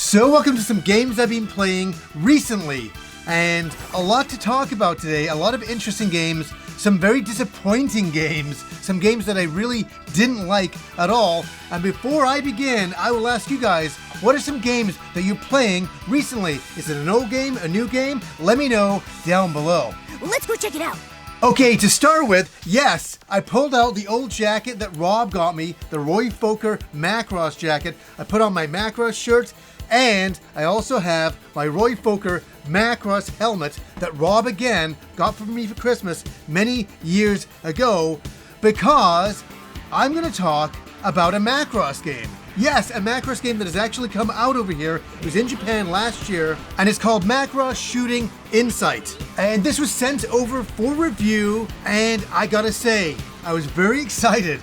So welcome to some games I've been playing recently, and a lot to talk about today, a lot of interesting games, some very disappointing games, some games that I really didn't like at all. And before I begin, I will ask you guys, what are some games that you're playing recently? Is it an old game, a new game? Let me know down below. Let's go check it out. Okay, to start with, yes, I pulled out the old jacket that Rob got me, the Roy Fokker Macross jacket. I put on my Macross shirt, and I also have my Roy Fokker Macross helmet that Rob again got for me for Christmas many years ago, because I'm going to talk about a Macross game. Yes, a Macross game that has actually come out over here. It was in Japan last year, and it's called Macross Shooting Insight. And this was sent over for review, and I gotta say, I was very excited.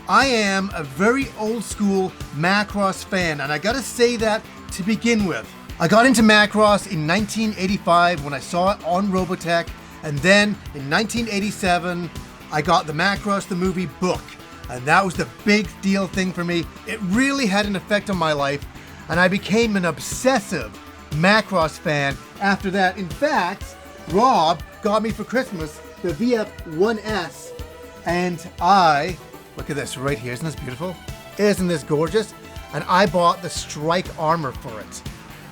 I am a very old school Macross fan, and I gotta say that to begin with. I got into Macross in 1985 when I saw it on Robotech, and then in 1987, I got the Macross the movie book. And that was the big deal thing for me. It really had an effect on my life, and I became an obsessive Macross fan after that. In fact, Rob got me for Christmas the VF1S, and look at this right here, isn't this beautiful? Isn't this gorgeous? And I bought the strike armor for it.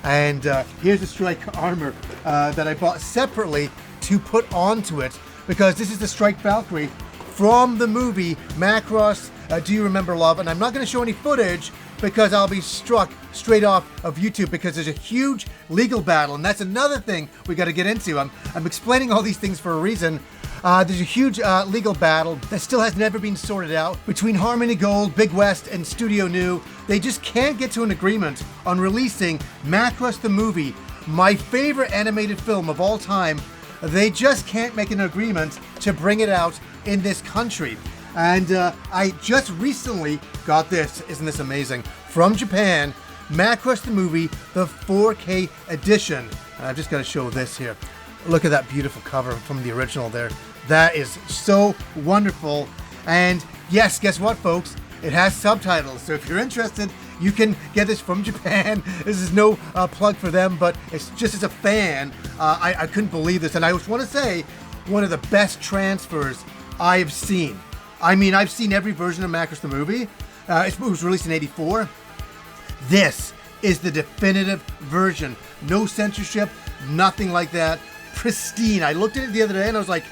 And here's the strike armor that I bought separately to put onto it, because this is the Strike Valkyrie from the movie Macross Do You Remember Love? And I'm not going to show any footage because I'll be struck straight off of YouTube, because there's a huge legal battle, and that's another thing we got to get into. I'm explaining all these things for a reason. There's a huge legal battle that still has never been sorted out between Harmony Gold, Big West, and Studio New. They just can't get to an agreement on releasing Macross the movie, my favorite animated film of all time. They just can't make an agreement to bring it out in this country. And I just recently got this, isn't this amazing, from Japan, Macross the movie, the 4K edition. And I've just got to show this here. Look at that beautiful cover from the original there. That is so wonderful. And yes, guess what, folks? It has subtitles. So if you're interested, you can get this from Japan. This is no plug for them, but it's just as a fan, I couldn't believe this. And I just want to say, one of the best transfers I've seen. I mean, I've seen every version of Macross the movie. It was released in '84. This is the definitive version. No censorship, nothing like that. Pristine. I looked at it the other day and I was like,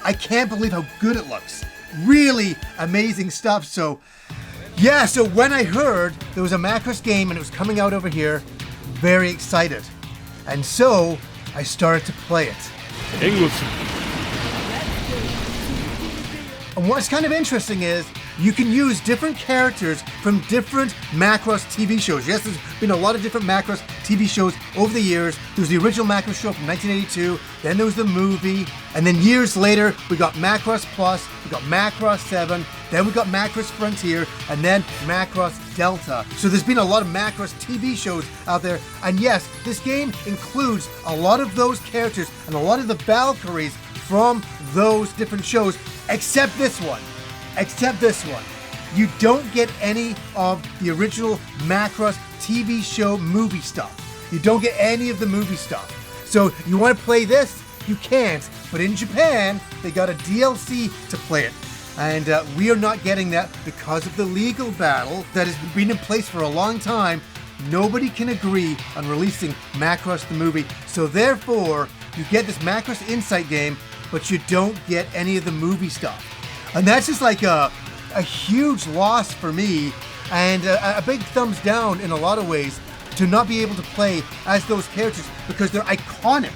I can't believe how good it looks. Really amazing stuff. So yeah, so when I heard there was a Macross game and it was coming out over here, very excited. And so I started to play it. And what's kind of interesting is you can use different characters from different Macross TV shows. Yes, there's been a lot of different Macross TV shows over the years. There was the original Macross show from 1982, then there was the movie, and then years later we got Macross Plus, we got Macross 7, then we got Macross Frontier, and then Macross Delta. So there's been a lot of Macross TV shows out there, and yes, this game includes a lot of those characters and a lot of the Valkyries from those different shows, except this one. You don't get any of the original Macross TV show movie stuff. You don't get any of the movie stuff. So you want to play this? You can't. But in Japan, they got a DLC to play it. And we are not getting that because of the legal battle that has been in place for a long time. Nobody can agree on releasing Macross the movie. So therefore, you get this Macross Insight game, but you don't get any of the movie stuff. And that's just like a huge loss for me, and a big thumbs down in a lot of ways to not be able to play as those characters, because they're iconic.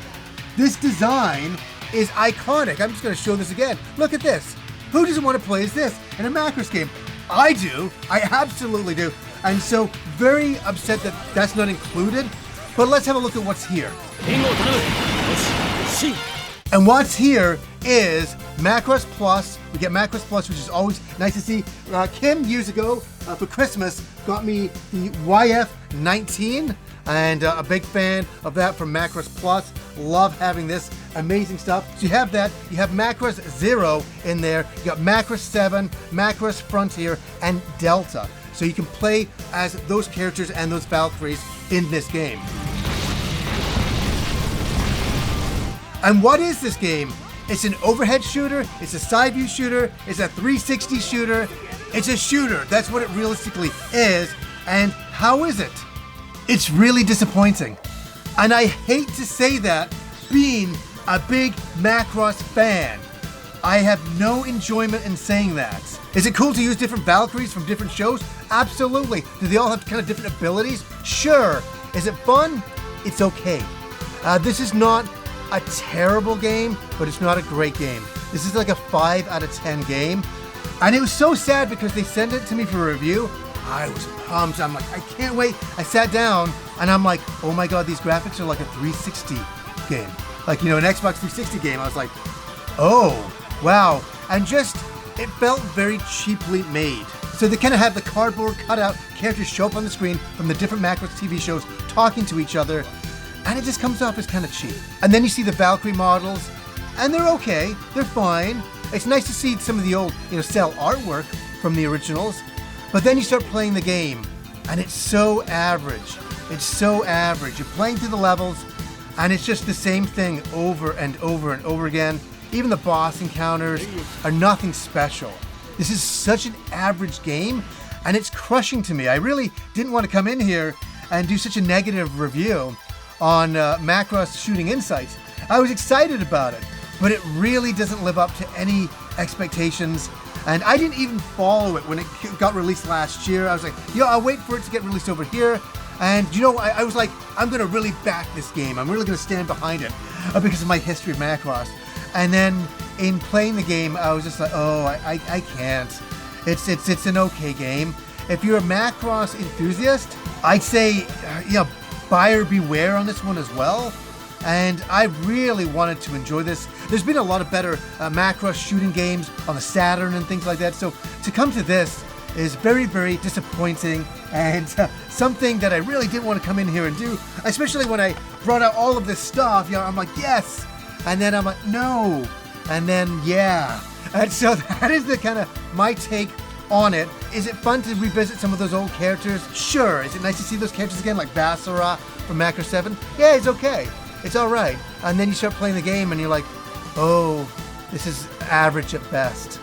This design is iconic. I'm just going to show this again. Look at this. Who doesn't want to play as this in a Macross game? I do. I absolutely do. And so very upset that that's not included. But let's have a look at what's here. And what's here is Macross Plus. We get Macross Plus, which is always nice to see. Kim, years ago, for Christmas, got me the YF19, and a big fan of that from Macross Plus. Love having this amazing stuff. So you have that. You have Macross 0 in there. You got Macross 7, Macross Frontier, and Delta. so you can play as those characters and those Valkyries in this game. And what is this game? It's an overhead shooter, it's a side view shooter, it's a 360 shooter, it's a shooter. That's what it realistically is. And how is it? It's really disappointing. And I hate to say that, being a big Macross fan. I have no enjoyment in saying that. Is it cool to use different Valkyries from different shows? Absolutely. Do they all have kind of different abilities? Sure. Is it fun? It's okay. This is not a terrible game, but it's not a great game. This is like a 5 out of 10 game. And it was so sad because they sent it to me for a review. I was pumped. I'm like, I can't wait. I sat down and I'm like, oh my God, these graphics are like a 360 game. Like, you know, an Xbox 360 game. I was like, oh, wow. And just, it felt very cheaply made. So they kind of have the cardboard cutout characters show up on the screen from the different Macross TV shows talking to each other. And it just comes off as kind of cheap. And then you see the Valkyrie models, and they're okay. They're fine. It's nice to see some of the old, cell artwork from the originals. But then you start playing the game, and it's so average. It's so average. You're playing through the levels, and it's just the same thing over and over and over again. Even the boss encounters are nothing special. This is such an average game, and it's crushing to me. I really didn't want to come in here and do such a negative review on Macross Shooting Insights. I was excited about it, but it really doesn't live up to any expectations. And I didn't even follow it when it got released last year. I was like, I'll wait for it to get released over here. And I was like, I'm going to really back this game. I'm really going to stand behind it because of my history of Macross. And then in playing the game, I was just like, oh, I can't. It's an okay game. If you're a Macross enthusiast, I'd say, buyer beware on this one as well. And I really wanted to enjoy this. There's been a lot of better Macross shooting games on the Saturn and things like that. So to come to this is very, very disappointing and something that I really didn't want to come in here and do, especially when I brought out all of this stuff. I'm like, yes. And then I'm like, no. And then, yeah. And so that is the kind of my take on it. Is it fun to revisit some of those old characters? Sure. Is it nice to see those characters again, like Basara from Macross 7? Yeah, it's okay. It's all right. And then you start playing the game and you're like, oh, this is average at best.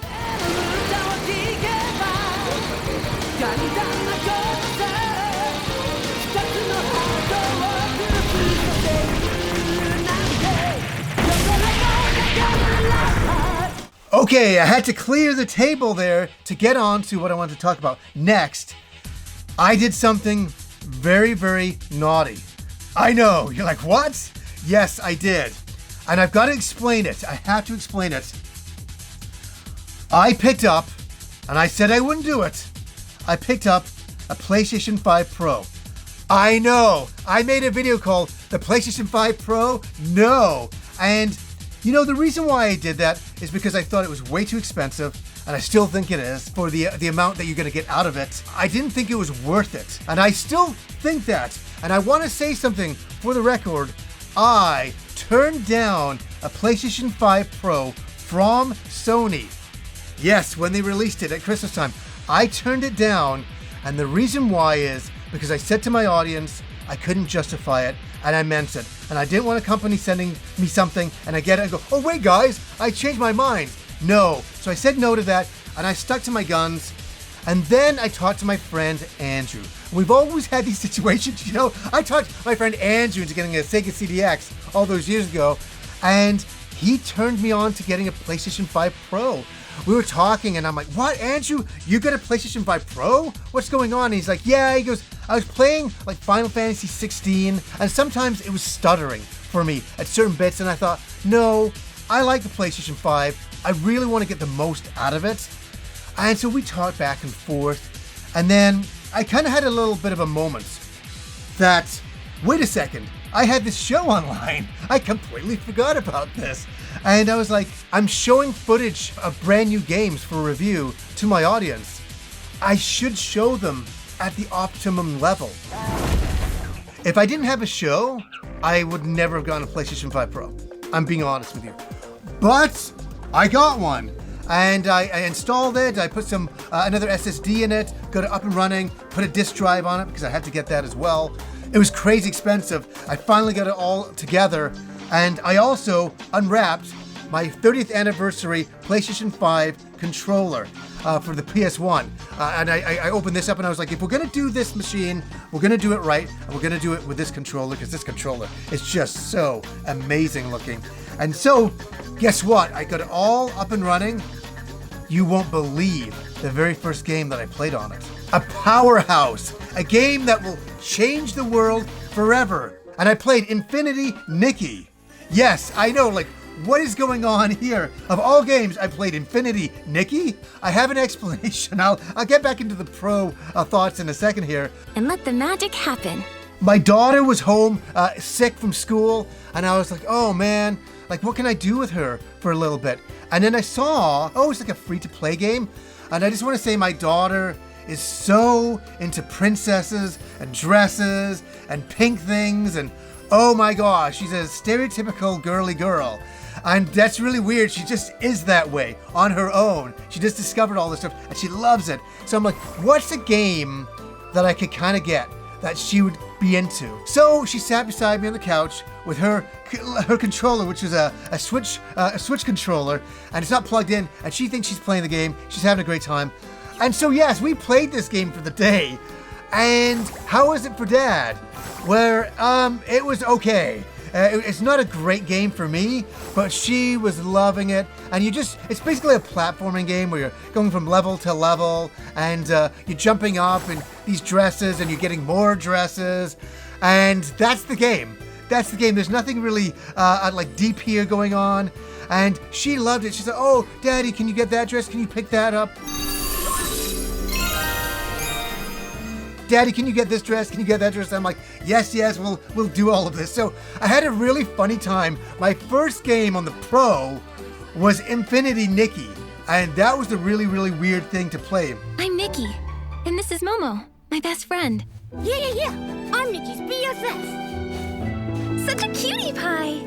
Okay, I had to clear the table there to get on to what I wanted to talk about. Next, I did something very, very naughty. I know, you're like, what? Yes, I did. And I've got to explain it. I have to explain it. I picked up, and I said I wouldn't do it, I picked up a PlayStation 5 Pro. I know, I made a video called the PlayStation 5 Pro No. And the reason why I did that is because I thought it was way too expensive, and I still think it is, for the amount that you're going to get out of it. I didn't think it was worth it, and I still think that. And I want to say something for the record. I turned down a PlayStation 5 Pro from Sony. Yes, when they released it at Christmas time. I turned it down, and the reason why is because I said to my audience I couldn't justify it, and I meant it. And I didn't want a company sending me something, and I get it and go, oh wait guys, I changed my mind. No. So I said no to that, and I stuck to my guns. And then I talked to my friend Andrew. We've always had these situations, I talked my friend Andrew into getting a Sega CDX all those years ago, and he turned me on to getting a PlayStation 5 Pro. We were talking, and I'm like, what, Andrew? You got a PlayStation 5 Pro? What's going on? And he's like, yeah. He goes, I was playing like Final Fantasy 16, and sometimes it was stuttering for me at certain bits, and I thought, no, I like the PlayStation 5. I really want to get the most out of it. And so we talked back and forth, and then I kind of had a little bit of a moment that, wait a second, I had this show online. I completely forgot about this. And I was like, I'm showing footage of brand new games for review to my audience. I should show them at the optimum level. If I didn't have a show, I would never have gotten a PlayStation 5 Pro. I'm being honest with you. But I got one. and I installed it. I put some another SSD in it, got it up and running, put a disk drive on it because I had to get that as well. It was crazy expensive. I finally got it all together, and I also unwrapped my 30th anniversary PlayStation 5 controller for the PS1. And I opened this up and I was like, if we're gonna do this machine, we're gonna do it right, and we're gonna do it with this controller, because this controller is just so amazing looking. And so, guess what? I got it all up and running. You won't believe the very first game that I played on it. A powerhouse, a game that will change the world forever. And I played Infinity Nikki. Yes, I know, like, what is going on here? Of all games, I played Infinity Nikki? I have an explanation. I'll get back into the pro thoughts in a second here. And let the magic happen. My daughter was home sick from school, and I was like, oh man, like what can I do with her for a little bit? And then I saw, oh, it's like a free-to-play game. And I just want to say my daughter is so into princesses and dresses and pink things, and oh my gosh, she's a stereotypical girly girl. And that's really weird. She just is that way on her own. She just discovered all this stuff and she loves it. So I'm like, what's a game that I could kind of get that she would be into? So she sat beside me on the couch with her controller, which is a Switch controller, and it's not plugged in, and she thinks she's playing the game. She's having a great time. And so yes, we played this game for the day. And how was it for Dad? Where it was okay. It's not a great game for me, but she was loving it. And it's basically a platforming game where you're going from level to level, and you're jumping up in these dresses and you're getting more dresses. And that's the game. That's the game. There's nothing really like deep here going on. And she loved it. She said, oh, Daddy, can you get that dress? Can you pick that up? Daddy, can you get this dress? Can you get that dress? I'm like, yes, we'll do all of this. So I had a really funny time. My first game on the Pro was Infinity Nikki, and that was the really, really weird thing to play. I'm Nikki, and this is Momo, my best friend. Yeah. I'm Nikki's BFF. Such a cutie pie.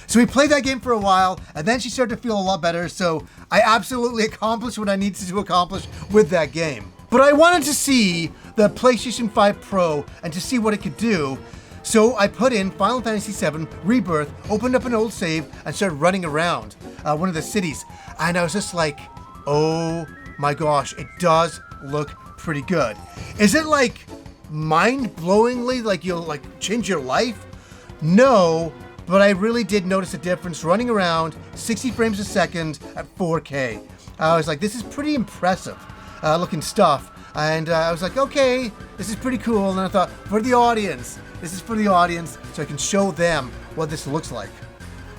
So we played that game for a while, and then she started to feel a lot better, so I absolutely accomplished what I needed to accomplish with that game. But I wanted to see the PlayStation 5 Pro and to see what it could do. So I put in Final Fantasy VII Rebirth, opened up an old save, and started running around one of the cities. And I was just like, oh my gosh, it does look pretty good. Is it like mind-blowingly, like you'll like change your life? No, but I really did notice a difference running around 60 frames a second at 4K. I was like, this is pretty impressive looking stuff. And I was like, okay, this is pretty cool. And I thought, this is for the audience, so I can show them what this looks like.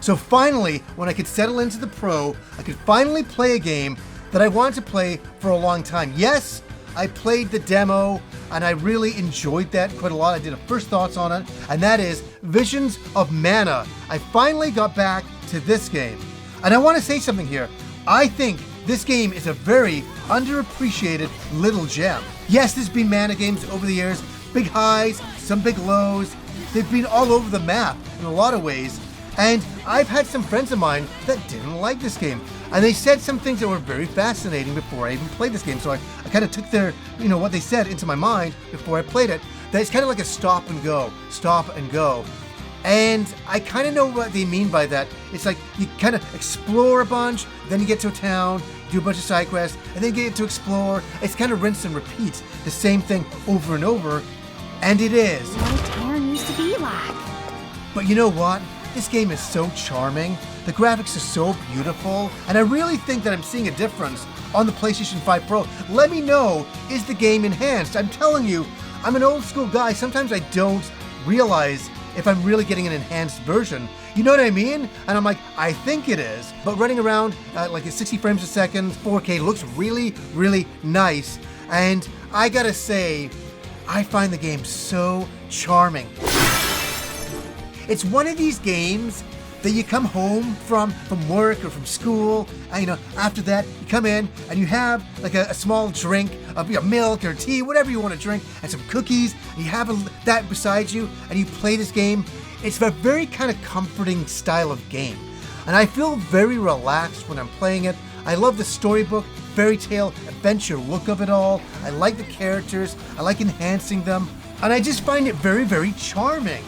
So finally, when I could settle into the Pro, I could finally play a game that I wanted to play for a long time. Yes, I played the demo, and I really enjoyed that quite a lot. I did a first thoughts on it, and that is Visions of Mana. I finally got back to this game. And I want to say something here. I think this game is a very underappreciated little gem. Yes, there's been Mana games over the years, big highs, some big lows. They've been all over the map in a lot of ways. And I've had some friends of mine that didn't like this game. And they said some things that were very fascinating before I even played this game. So I kind of took their, what they said into my mind before I played it. That it's kind of like a stop and go. And I kind of know what they mean by that. It's like you kind of explore a bunch, then you get to a town, do a bunch of side quests, and then get to explore. It's kind of rinse and repeat the same thing over and over, and it is. What town used to be like. But you know what? This game is so charming. The graphics are so beautiful, and I really think that I'm seeing a difference on the PlayStation 5 Pro. Let me know, is the game enhanced? I'm telling you, I'm an old school guy. Sometimes I don't realize if I'm really getting an enhanced version. You know what I mean? And I'm like, I think it is. But running around like at 60 frames a second, 4K looks really, really nice. And I gotta say, I find the game so charming. It's one of these games that you come home from work or from school, and after that you come in and you have like a small drink of milk or tea, whatever you want to drink, and some cookies, and you have that beside you, and you play this game. It's a very kind of comforting style of game, and I feel very relaxed when I'm playing it. I love the storybook, fairy tale, adventure look of it all. I like the characters, I like enhancing them, and I just find it very, very charming.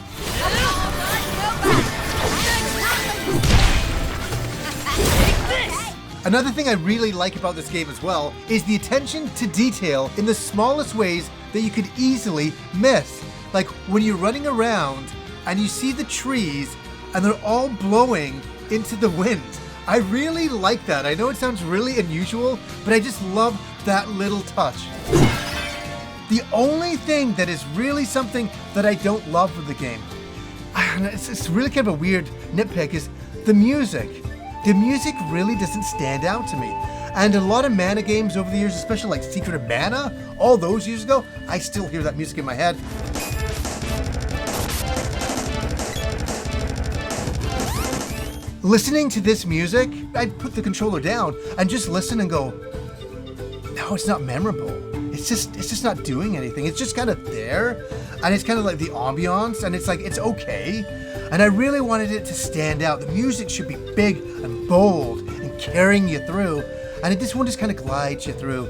Another thing I really like about this game as well is the attention to detail in the smallest ways that you could easily miss. Like when you're running around and you see the trees and they're all blowing into the wind. I really like that. I know it sounds really unusual, but I just love that little touch. The only thing that is really something that I don't love with the game, and it's really kind of a weird nitpick, is the music. The music really doesn't stand out to me. And a lot of Mana games over the years, especially like Secret of Mana, all those years ago, I still hear that music in my head. Listening to this music, I'd put the controller down and just listen and go, no, it's not memorable. It's just not doing anything. It's just kind of there, and it's kind of like the ambiance, and it's like, it's okay. And I really wanted it to stand out. The music should be big and bold and carrying you through, and this one just kind of glides you through.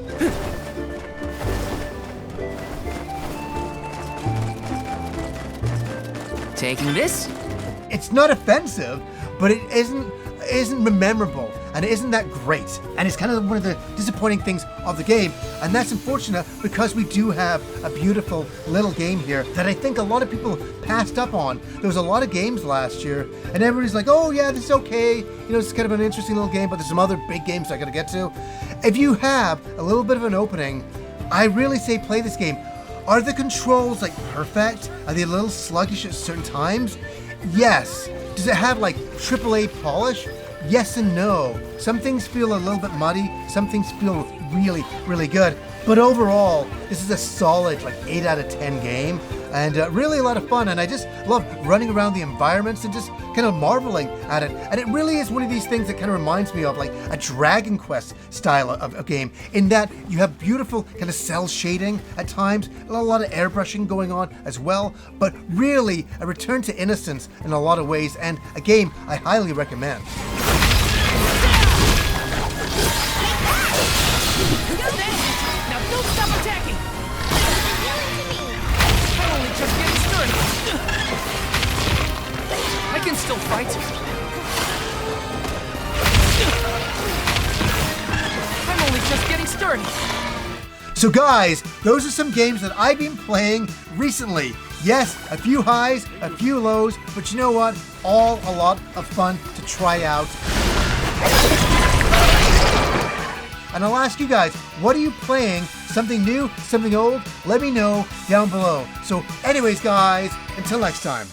Taking this? It's not offensive, but it isn't memorable, and it isn't that great. And it's kind of one of the disappointing things of the game, and that's unfortunate because we do have a beautiful little game here that I think a lot of people passed up on. There was a lot of games last year, and everybody's like, oh yeah, this is okay. You know, it's kind of an interesting little game, but there's some other big games I gotta get to. If you have a little bit of an opening, I really say play this game. Are the controls like perfect? Are they a little sluggish at certain times? Yes. Does it have like AAA polish? Yes and no. Some things feel a little bit muddy, some things feel really, really good. But overall, this is a solid like 8 out of 10 game, and really a lot of fun. And I just love running around the environments and just kind of marveling at it. And it really is one of these things that kind of reminds me of like a Dragon Quest style of a game, in that you have beautiful kind of cell shading at times, a lot of airbrushing going on as well, but really a return to innocence in a lot of ways, and a game I highly recommend. Now don't stop attacking! I'm only just getting started! I can still fight. I'm only just getting started. So guys, those are some games that I've been playing recently. Yes, a few highs, a few lows, but you know what? All a lot of fun to try out. And I'll ask you guys, what are you playing? Something new, something old? Let me know down below. So anyways guys, until next time.